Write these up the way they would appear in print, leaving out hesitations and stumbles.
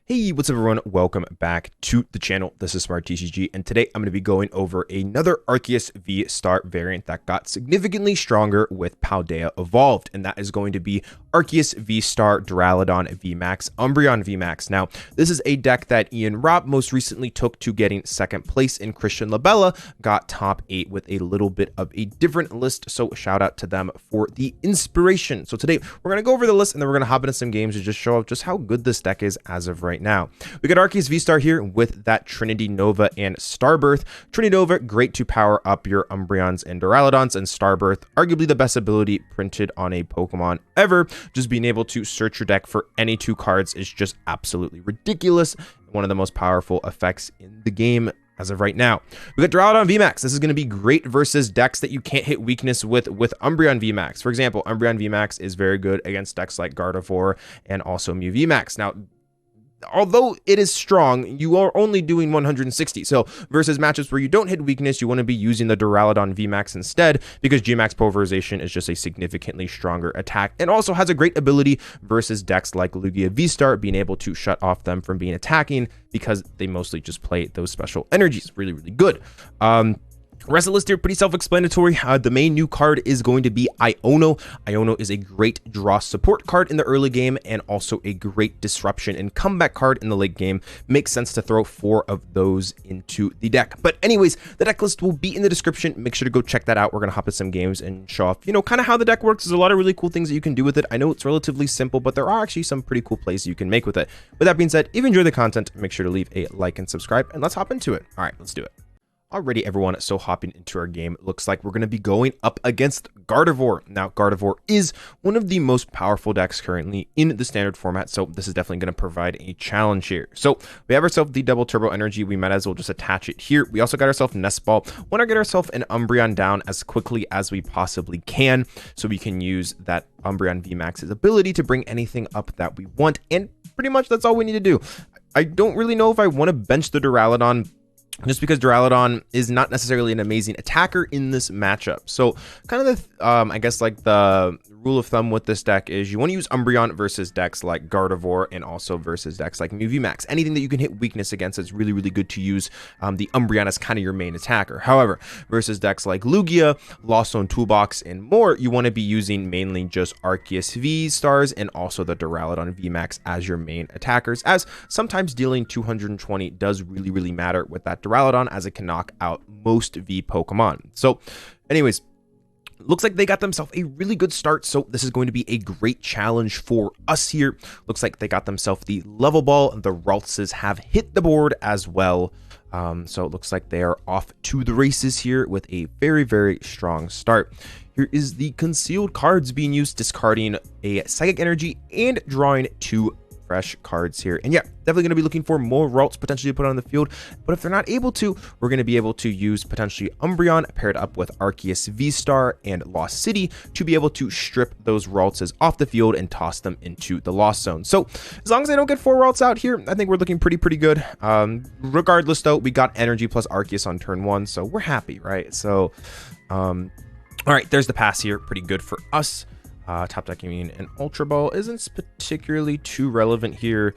Hey, what's up everyone? Welcome back to the channel. This is Smart TCG, and today I'm going to be going over another Arceus VSTAR variant that got significantly stronger with Paldea Evolved, and that is going to be Arceus VSTAR Duraludon VMAX Umbreon VMAX. Now, this is a deck that Ian Robb most recently took to getting second place in Christian Labella, got top 8 with a little bit of a different list, so shout out to them for the inspiration. So today we're going to go over the list, and then we're going to hop into some games to just show off just how good this deck is as of right now. We got Arceus VSTAR here with that Trinity Nova and Starbirth. Trinity Nova, great to power up your Umbreons and Duraludons, and Starbirth, arguably the best ability printed on a Pokemon ever. Just being able to search your deck for any 2 cards is just absolutely ridiculous. One of the most powerful effects in the game as of right now. We got Duraludon VMAX. This is going to be great versus decks that you can't hit weakness with Umbreon VMAX. For example, Umbreon VMAX is very good against decks like Gardevoir and also Mew VMAX. Now, although it is strong, you are only doing 160. So versus matchups where you don't hit weakness, you want to be using the Duraludon VMAX instead, because Gmax Pulverization is just a significantly stronger attack and also has a great ability versus decks like Lugia V-Star, being able to shut off them from being attacking because they mostly just play those special energies. Really, really good. Rest of the list here, pretty self-explanatory. The main new card is going to be Iono. Iono is a great draw support card in the early game and also a great disruption and comeback card in the late game. Makes sense to throw 4 of those into the deck. But anyways, the deck list will be in the description. Make sure to go check that out. We're going to hop into some games and show off, kind of how the deck works. There's a lot of really cool things that you can do with it. I know it's relatively simple, but there are actually some pretty cool plays you can make with it. With that being said, if you enjoy the content, make sure to leave a like and subscribe, and let's hop into it. All right, let's do it. Alrighty, everyone, so hopping into our game, it looks like we're going to be going up against Gardevoir. Now, Gardevoir is one of the most powerful decks currently in the standard format, so this is definitely going to provide a challenge here. So we have ourselves the double turbo energy. We might as well just attach it here. We also got ourselves Nest Ball. Want to get ourselves an Umbreon down as quickly as we possibly can, so we can use that Umbreon VMAX's ability to bring anything up that we want, and pretty much that's all we need to do. I don't really know if I want to bench the Duraludon, just because Duraludon is not necessarily an amazing attacker in this matchup. So kind of the, I guess like the rule of thumb with this deck is you want to use Umbreon versus decks like Gardevoir and also versus decks like Mew VMAX. Anything that you can hit weakness against is really, really good to use the Umbreon as kind of your main attacker. However, versus decks like Lugia, Lost Zone Toolbox, and more, you want to be using mainly just Arceus VSTARs and also the Duraludon VMAX as your main attackers, as sometimes dealing 220 does really, really matter with that Duraludon, as it can knock out most V Pokemon. So anyways, looks like they got themselves a really good start, so this is going to be a great challenge for us here. Looks like they got themselves the level ball. The Raltses have hit the board as well. So it looks like they are off to the races here with a very, very strong start. Here is the concealed cards being used, discarding a Psychic Energy and drawing 2 fresh cards here. And yeah, definitely going to be looking for more Ralts potentially to put on the field, but if they're not able to, we're going to be able to use potentially Umbreon paired up with Arceus VSTAR and Lost City to be able to strip those Raltses off the field and toss them into the Lost Zone. So as long as they don't get 4 Ralts out here, I think we're looking pretty good. Regardless though, we got Energy plus Arceus on turn 1, so we're happy, right? So all right, there's the pass here, pretty good for us. Top decking an Ultra Ball isn't particularly too relevant here.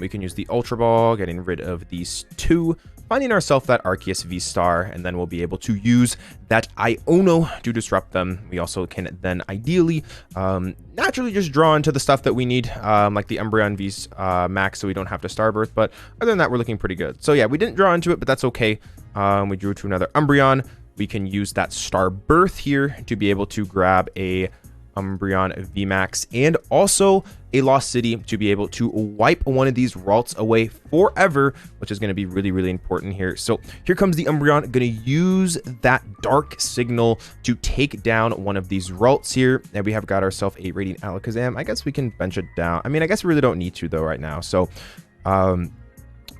We can use the Ultra Ball, getting rid of these 2, finding ourselves that Arceus VSTAR, and then we'll be able to use that Iono to disrupt them. We also can then ideally naturally just draw into the stuff that we need, like the Umbreon VMAX, so we don't have to Starbirth. But other than that, we're looking pretty good. So yeah, we didn't draw into it, but that's okay. We drew to another Umbreon. We can use that Starbirth here to be able to grab a Umbreon VMAX and also a Lost City to be able to wipe one of these Ralts away forever, which is going to be really, really important here. So here comes the Umbreon, going to use that Dark Signal to take down one of these Ralts here, and we have got ourselves a Radiant Alakazam. I guess we can bench it down. I mean, I guess we really don't need to though right now. So I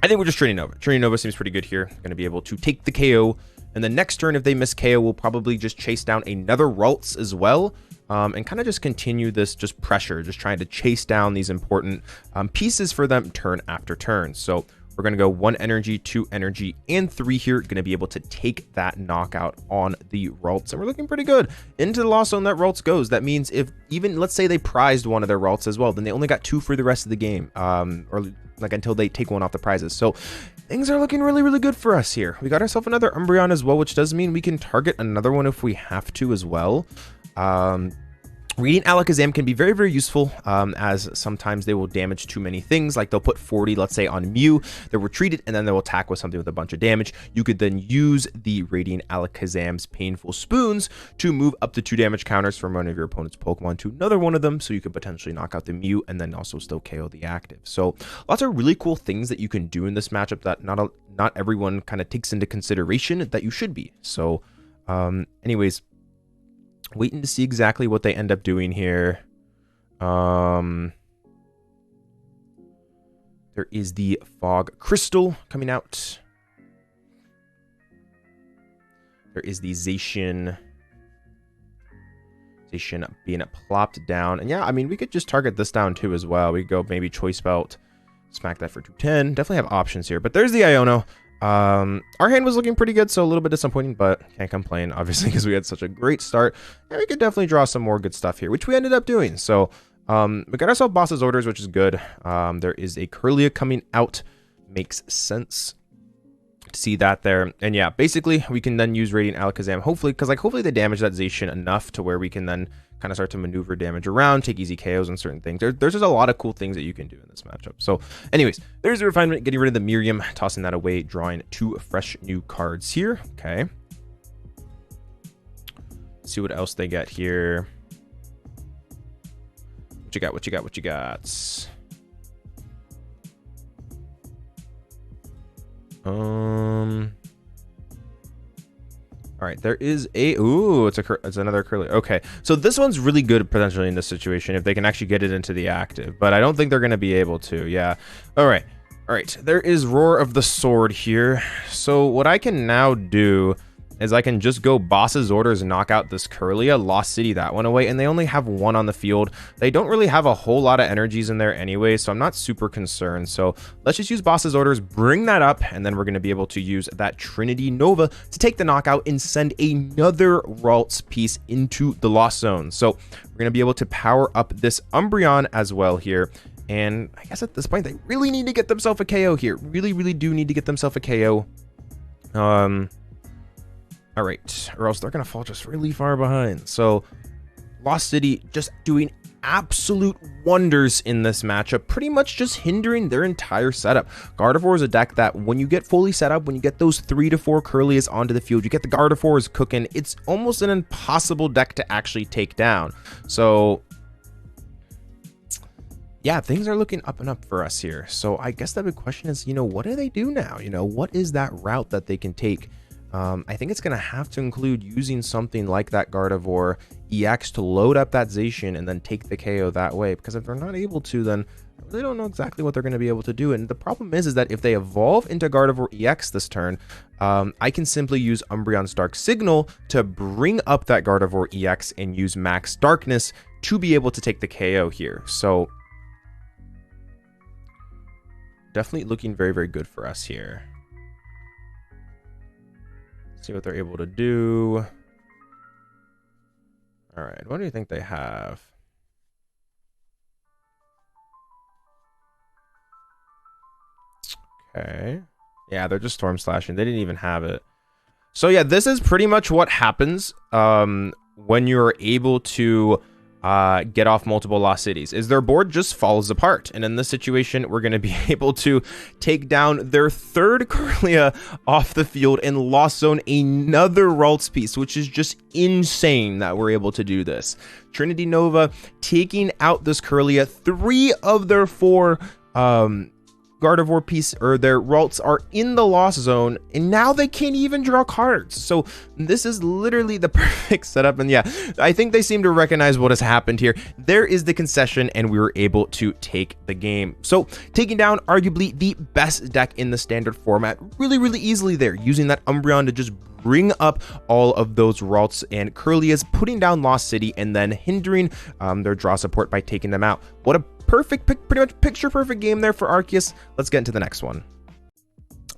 think we're just Trinity Nova. Trinity Nova seems pretty good here. Going to be able to take the KO, and the next turn, if they miss KO, we'll probably just chase down another Ralts as well. And kind of just continue this pressure, just trying to chase down these important pieces for them turn after turn. So We're going to go 1 energy, 2 energy, and 3 here. Going to be able to take that knockout on the Ralts, and we're looking pretty good. Into the Lost Zone that Ralts goes. That means if even, let's say they prized one of their Ralts as well, then they only got 2 for the rest of the game, or like until they take one off the prizes. So things are looking really, really good for us here. We got ourselves another Umbreon as well, which does mean we can target another one if we have to as well. Radiant Alakazam can be very, very useful, as sometimes they will damage too many things. Like they'll put 40, let's say, on Mew, they'll retreat it, and then they'll attack with something with a bunch of damage. You could then use the Radiant Alakazam's Painful Spoons to move up to 2 damage counters from one of your opponent's Pokemon to another one of them, so you could potentially knock out the Mew and then also still KO the active. So lots of really cool things that you can do in this matchup that not everyone kind of takes into consideration that you should be. So anyways, waiting to see exactly what they end up doing here. There is the Fog Crystal coming out. There is the Zacian being plopped down. And yeah, I mean, we could just target this down too as well. We could go maybe Choice Belt, smack that for 210. Definitely have options here. But there's the Iono. Our hand was looking pretty good, so a little bit disappointing, but can't complain, obviously, because we had such a great start, and we could definitely draw some more good stuff here, which we ended up doing. So we got ourselves Boss's Orders, which is good. There is a Kirlia coming out, makes sense to see that there. And yeah, basically we can then use Radiant Alakazam, hopefully, because like hopefully they damage that Zacian enough to where we can then kind of start to maneuver damage around, take easy KOs on certain things. There's just a lot of cool things that you can do in this matchup. So anyways, there's the Refinement, getting rid of the Miriam, tossing that away, drawing 2 fresh new cards here. Okay, let's see what else they get here. What you got? What you got? What you got? All right, there is a, ooh, it's another Curly. Okay, so this one's really good potentially in this situation if they can actually get it into the active, but I don't think they're going to be able to. Yeah. All right. There is Roar of the Sword here. So what I can now do is I can just go Boss's Orders and knock out this Kirlia, Lost City that one away, and they only have 1 on the field. They don't really have a whole lot of energies in there anyway, so I'm not super concerned. So let's just use Boss's Orders, bring that up, and then we're going to be able to use that Trinity Nova to take the knockout and send another Ralts piece into the Lost Zone. So we're going to be able to power up this Umbreon as well here. And I guess at this point, they really need to get themselves a KO here. Really, really do need to get themselves a KO. All right, or else they're going to fall just really far behind. So Lost City just doing absolute wonders in this matchup, pretty much just hindering their entire setup. Gardevoir is a deck that when you get fully set up, when you get those 3 to 4 Kirlias onto the field, you get the Gardevoirs cooking, it's almost an impossible deck to actually take down. So yeah, things are looking up and up for us here. So I guess the big question is, what do they do now? What is that route that they can take? I think it's going to have to include using something like that Gardevoir EX to load up that Zacian and then take the KO that way, because if they're not able to, then I really don't know exactly what they're going to be able to do. And the problem is that if they evolve into Gardevoir EX this turn, I can simply use Umbreon's Dark Signal to bring up that Gardevoir EX and use Max Darkness to be able to take the KO here. So definitely looking very, very good for us here. See what they're able to do. All right, what do you think they have? Okay. Yeah, they're just Storm Slashing. They didn't even have it. So yeah, this is pretty much what happens when you're able to get off multiple Lost Cities, is their board just falls apart. And in this situation, we're going to be able to take down their 3rd Kirlia off the field and Lost Zone another Ralts piece, which is just insane that we're able to do this. Trinity Nova taking out this Kirlia. 3 of their 4 Gardevoir piece, or their Ralts, are in the Lost Zone, and now they can't even draw cards. So this is literally the perfect setup. And yeah, I think they seem to recognize what has happened here. There is the concession, and we were able to take the game. So taking down arguably the best deck in the standard format really, really easily there, using that Umbreon to just bring up all of those Ralts and Kirlias, putting down Lost City, and then hindering their draw support by taking them out. What a perfect, pretty much picture perfect game there for Arceus. Let's get into the next one.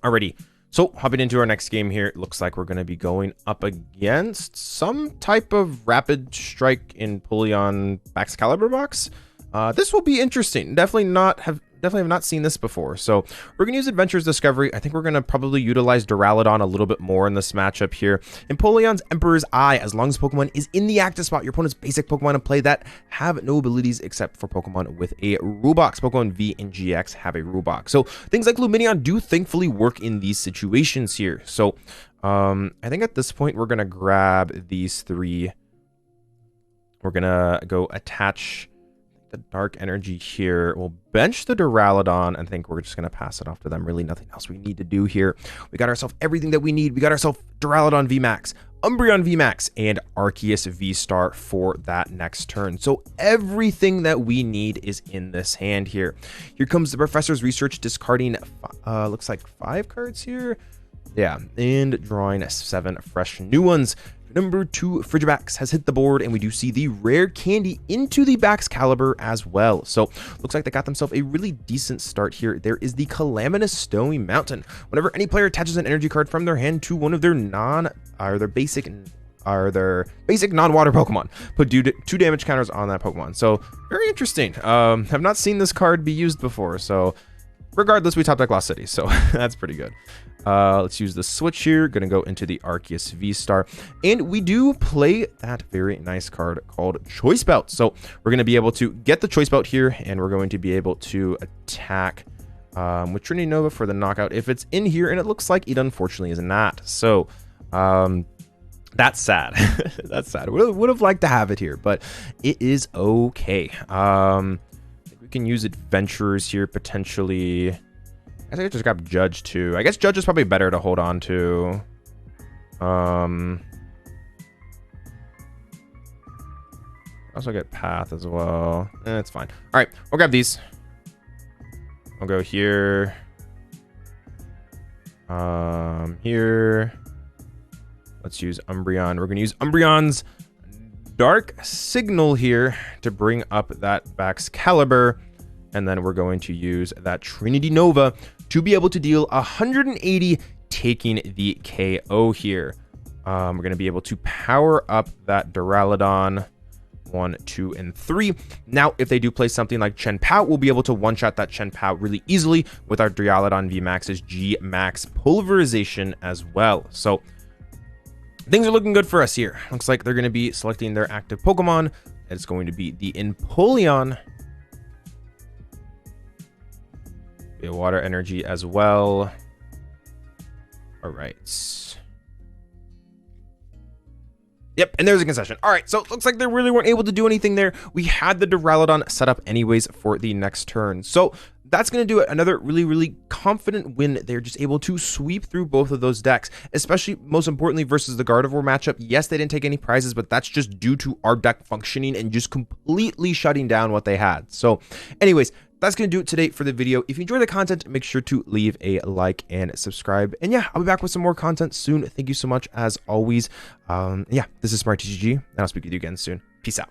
Alrighty. So hopping into our next game here, it looks like we're going to be going up against some type of Rapid Strike in Empoleon Excalibur box. This will be interesting. Definitely have not seen this before. So we're going to use Adventures Discovery. I think we're going to probably utilize Duraludon a little bit more in this matchup here. Empoleon's Emperor's Eye, as long as Pokemon is in the active spot, your opponent's basic Pokemon in play that have no abilities except for Pokemon with a rule box. Pokemon V and GX have a rule box. So things like Lumineon do thankfully work in these situations here. So I think at this point, we're going to grab these three. We're going to go attach the Dark Energy here. We'll bench the Duraludon and think we're just going to pass it off to them. Really nothing else we need to do here. We got ourselves everything that we need. We got ourselves Duraludon VMAX, Umbreon VMAX, and Arceus VSTAR for that next turn. So everything that we need is in this hand here. Here comes the Professor's Research, discarding, looks like 5 cards here. Yeah, and drawing 7 fresh new ones. Number 2, Frigibax has hit the board, and we do see the rare candy into the Excalibur as well. So looks like they got themselves a really decent start here. There is the Calaminous Snowy Mountain. Whenever any player attaches an energy card from their hand to one of their basic non-water Pokemon, put 2 damage counters on that Pokemon. So very interesting. Have not seen this card be used before. So regardless, we top deck Lost City, so that's pretty good. Let's use the switch here. Gonna go into the Arceus V-Star, and we do play that very nice card called Choice Belt. So we're gonna be able to get the Choice Belt here, and we're going to be able to attack with Trinity Nova for the knockout if it's in here, and it looks like it unfortunately is not. So that's sad. That's sad. Would have liked to have it here, but it is okay. We can use Adventurers here potentially. I think I just got Judge too. I guess Judge is probably better to hold on to. Also get Path as well. It's fine. All right, we'll grab these. I'll go here. Here. Let's use Umbreon. We're gonna use Umbreon's Dark Signal here to bring up that Excalibur. And then we're going to use that Trinity Nova to be able to deal 180, taking the KO here. We're going to be able to power up that Duraludon 1, 2, and 3. Now, if they do play something like Chien-Pao, we'll be able to one-shot that Chien-Pao really easily with our Duraludon VMAX's G-Max Pulverization as well. So things are looking good for us here. Looks like they're going to be selecting their active Pokemon. It's going to be the Empoleon. A water energy as well. All right. Yep, and there's a concession. All right, so it looks like they really weren't able to do anything there. We had the Duraludon set up anyways for the next turn. So that's going to do it. Another really, really confident win. They're just able to sweep through both of those decks, especially most importantly versus the Gardevoir matchup. Yes, they didn't take any prizes, but that's just due to our deck functioning and just completely shutting down what they had. So anyways, that's going to do it today for the video. If you enjoy the content, make sure to leave a like and subscribe. And yeah, I'll be back with some more content soon. Thank you so much as always. Yeah, this is Smart TCG, and I'll speak with you again soon. Peace out.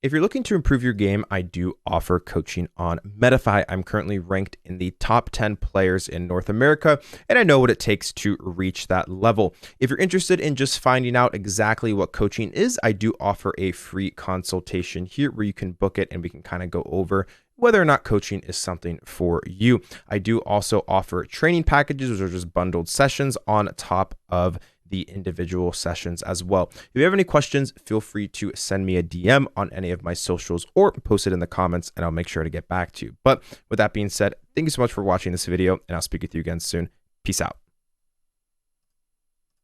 If you're looking to improve your game, I do offer coaching on Metafy. I'm currently ranked in the top 10 players in North America, and I know what it takes to reach that level. If you're interested in just finding out exactly what coaching is, I do offer a free consultation here where you can book it and we can kind of go over whether or not coaching is something for you. I do also offer training packages, which are just bundled sessions on top of the individual sessions as well. If you have any questions, feel free to send me a DM on any of my socials or post it in the comments and I'll make sure to get back to you. But with that being said, thank you so much for watching this video and I'll speak with you again soon. Peace out.